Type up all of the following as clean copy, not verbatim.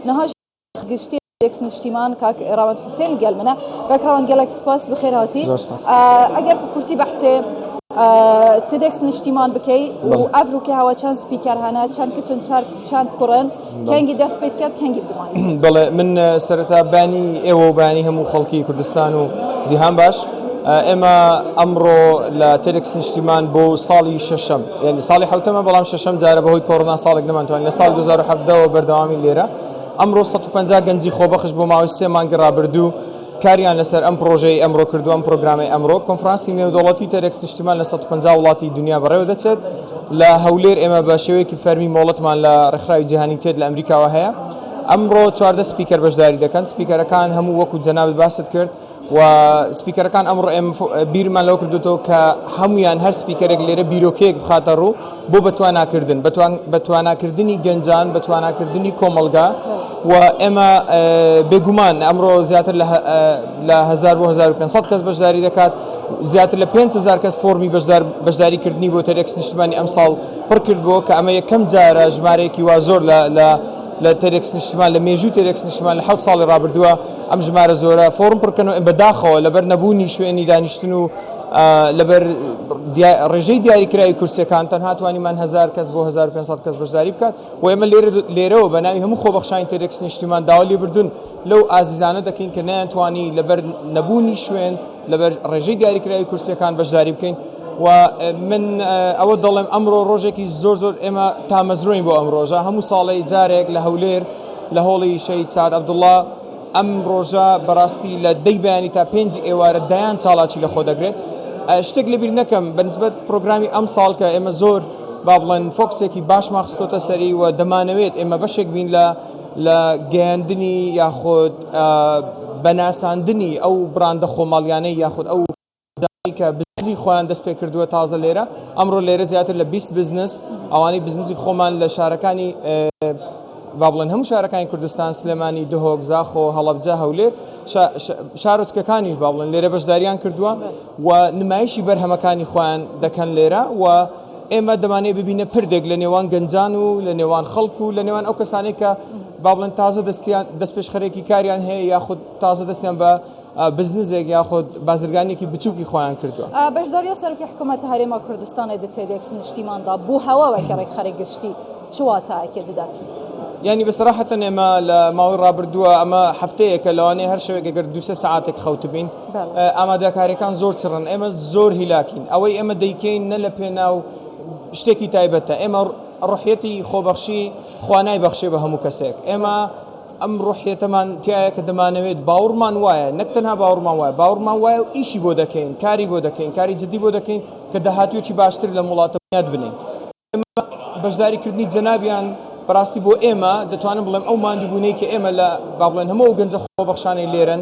نهاش گشتی تدکس نیشتیمان کاک روان حسین گل منه کاک روان گلک سپاس بخیر هاتی اگر بکرتی بحثه تدکس نیشتیمان بکی و افروکی هوا چند سپیکر هنه چند کچن چند کرن کنگی دست بید کرد کنگی بدمانی بله من سرتا بانی ایو بانی همو خلقی کردستان و جهان باش اما امرو لا تدکس نیشتیمان بو سالی ششم یعنی سالی حوتما بلام ششم جاره بهوی کرونا سالک نمان توانی سال 2017 و بردوامی لیره امرو 150 گنجی خوبخش بو ماوی 3 مانگ رابردو کاریان لەسەر ئەم پرۆژەی ئەمڕۆ کردو ئەم پرۆگرامی ئەمڕۆ کۆنفرانسی نێودەوڵەتی تەرێکس نیشتیمان لە 150 وڵاتی دنیا بەڕێوە دەچێت لە هەولێر ئێمە بە شێوەیەکی فەرمی مۆڵەتمان لە ڕێکخراوی جیهانی تێت لە ئەمریکاوە هەیە ئەمڕۆ 14 سپیکەر بەشداری دەکەن سپیکەرەکان هەموو وەکو جەنابت باست کرد و سپیکەرەکان ئەمڕۆ ئێمە بیرمان لەوە کردوتەوە کە هەمویان هەر سپیکەرێک لێرە بیرۆکەیەک بخاتە ڕوو بۆ بەتواناکردن بەتواناکردنی گەنجان بەتواناکردنی کۆمەلگا و ئێمە بێگومان ئەمڕۆ زیاتر لە 1000 بۆ 1500 کەس بەشداری دەکات زیاتر لە 5000 کەس فۆرمی بەشداریکردنی بۆ تەرێکس نیشتیمانی ئەم ساڵ پڕ کردبووە کە ئەمە یەکەم جارە ژمارەیەکی وا زۆر لە تەرێکس نیشتیمان لە مێژووی تەرێکس نیشتیمان لە 7 ساڵی ڕابردووە ئەم ژمارە زۆرە فۆرم پڕکردنەوە بەداخەوە لەبەر نەبوونی شوێنی دانیشتن و لەبەر ڕێژەی دیاریکراوی کورسیەکان تەنها توانیمان 1000 کەس بۆ 1500 کەس بەشداری بکات و ئێمە لێرەوە بە ناوی هەموو خۆبەخشانی تەرێکس نیشتیمان داوا لێ بردون لەو ئازیزانە دەکەین کە نەیانتوانی لەبەر نەبوونی شوێن لەبەر ڕێژەی دیاریکراوی کورسیەکان بەشداری بکەین و من ئەوە دەڵێم ئەمڕۆ ڕۆژێکی زۆر ئێمە تامەزرۆین بۆ ئەم ڕۆژە هەموو ساڵی جارێک لە هەولێر لە هۆڵی شەید سعد عەبدوڵڵا ئەم ڕۆژە بەڕاستی لە 10 بەیانی تا 5 ئێوارە دایان چاڵاکی لە خۆ دەگرێت شتێک لەبیر نەکەم بەنسبەت پرۆگرامی ئەم ساڵ کە ئێمە زۆر با بڵێن فۆکسێکی باشمان خستۆتە سەری و دەمانەوێت ئێمە بەشێک بین لە گەیاندنی یاخود بەناساندنی ئەو براندە خۆماڵیانەی یاخود ئەو کە بزنسی خۆیان دەست پێ کردووە تازە لێرە ئەمڕۆ لێرە زیاتر لە 20 بزنس ئەوانەی بزنسی خۆمان لە شارەکانی با بڵێن هەموو شارەکانی کوردستان سلێمانی دهۆک زاخۆ هەڵەبجە هەولێر شارۆچکەکانیش با بڵێن لێرە بەشداریان کردووە و نمایشی بەرهەمەکانی خۆیان دەکەن لێرە و ئێمە دەمانێت ببینە پردێک لە نێوان گەنجان و لە نێوان خەڵک و لە نێوان ئەو کەسانێک کە با بڵێن تازە دەست پێشخەرێکی کاریان هەیە یاخود تازە دەستیان بە بزنسێک یاخود بازرگانێکی بچووکی خۆیان کردووە بەشداریە سەرۆکی حکوومەت هەرێما کوردستانی دە تێدێکس نیشتیماندا بۆ هەواوێکە ڕێکخەری گشتی چ واتایەکێ دەدات يعني بصراحة أنا ما ماوي رابردوا أما حفتة كلواني هرشة كجر 2 ساعات خوتبين أما ذكرى كان زور ترن أما زور هلاكين أوي أما ديكين نلبينا وشتكي تايبته أما روحيتي خوبخشي خواناي بخشي بهم كسيك أما أم روحية من تياك دمانويت باورمان وايا نكتنها باورمان وايا وإيشي بودكين كاري جدي بودكين كدهاتيو شي باشتر لملاطميات بني أما بجداري كردني جنابيان بەڕاستی بۆ ئێمە دەتوانم بڵێم ئەو ماندووبوونەی کە ئێمە لە با بڵێن هەموو گەنجە خۆبەخشانەی لێرن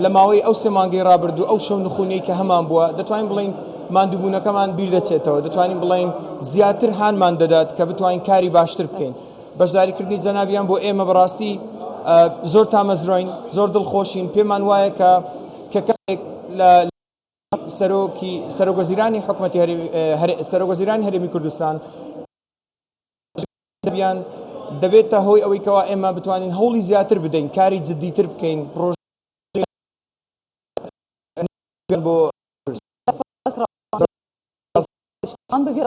لە ماوەی ئەو 3 مانگی ڕابردوو ئەو شەو نخونەی کە هەمان بووە دەتوانین بڵێن ماندووبوونەکەمان بیر دەچێتەوە دەتوانین بڵێن زیاتر هانمان دەدات کە بتوانین کاری باشتر بکەین بەشداریکردنی جەنابیان بۆ ئێمە بەڕاستی زۆر تامەزرۆین زۆر دڵخۆشین پێمان وایە کە کەسێک لە سەرۆکوەزیرانی حکوومەتی سەرۆکوەزیرانی هەرێمی کوردستان دەبێتە هۆی ئەوەی کەوا ئێمە بتوانین هەوڵی زیاتر بدەین کاری جددیتر بکەین بۆ